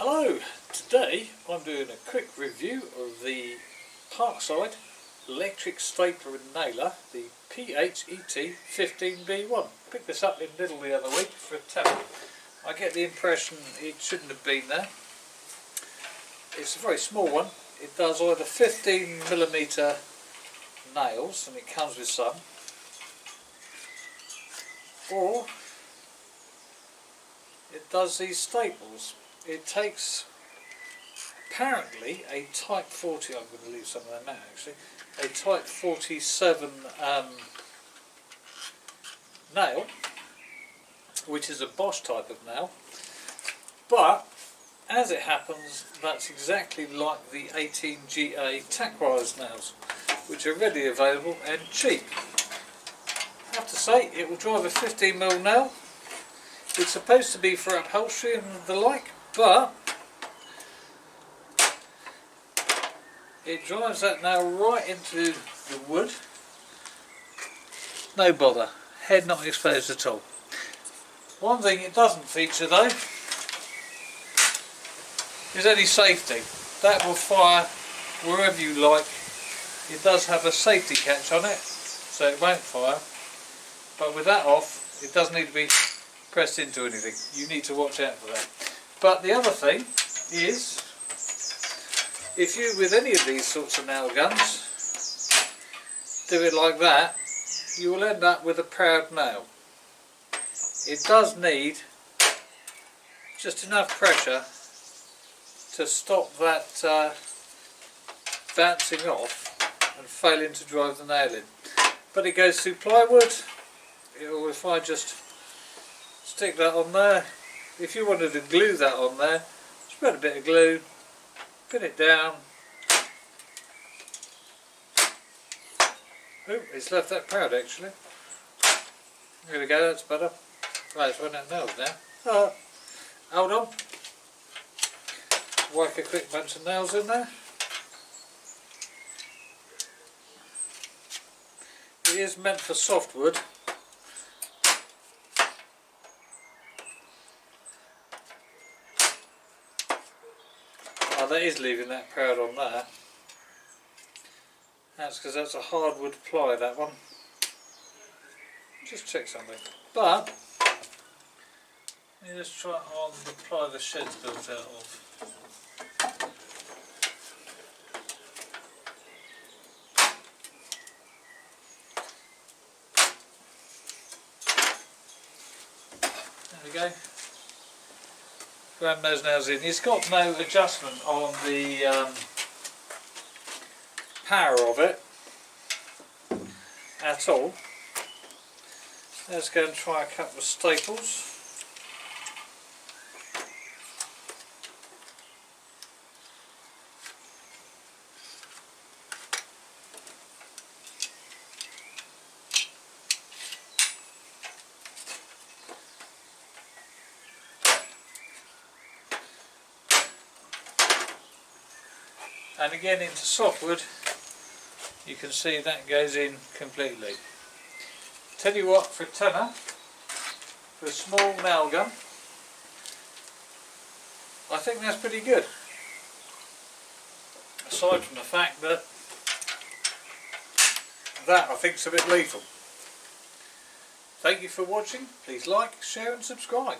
Hello, today I'm doing a quick review of the Parkside electric stapler and nailer, the PHET 15B1. Picked this up in Lidl the other week for a tenner. I get the impression it shouldn't have been there. It's a very small one. It does either 15mm nails, and it comes with some, or it does these staples. It takes apparently a Type 40, I'm going to leave some of them out actually, a Type 47 nail, which is a Bosch type of nail, but as it happens that's exactly like the 18GA tack-wise nails, which are readily available and cheap. I have to say, it will drive a 15mm nail. It's supposed to be for upholstery and the like, but it drives that nail right into the wood. No bother, head not exposed at all. One thing it doesn't feature though is any safety. That will fire wherever you like. It does have a safety catch on it, so it won't fire, but with that off it doesn't need to be pressed into anything. You need to watch out for that. But the other thing is, if you, with any of these sorts of nail guns, do it like that, you will end up with a proud nail. It does need just enough pressure to stop that bouncing off and failing to drive the nail in. But it goes through plywood, or if I just stick that on there, if you wanted to glue that on there, spread a bit of glue, pin it down. Oh, it's left that proud actually. There we go, that's better. Right, it's run out of nails now. Hold on. Whack a quick bunch of nails in there. It is meant for softwood. Oh, that is leaving that proud on there. That's because that's a hardwood ply, that one. Just check something. But let me just try it on the ply the shed's built out of. There we go. Ram those nails in. It's got no adjustment on the power of it at all. Let's go and try a couple of staples. And again into softwood, you can see that goes in completely. Tell you what, for a tenner, for a small nail gun, I think that's pretty good. Aside from the fact that I think is a bit lethal. Thank you for watching. Please like, share and subscribe.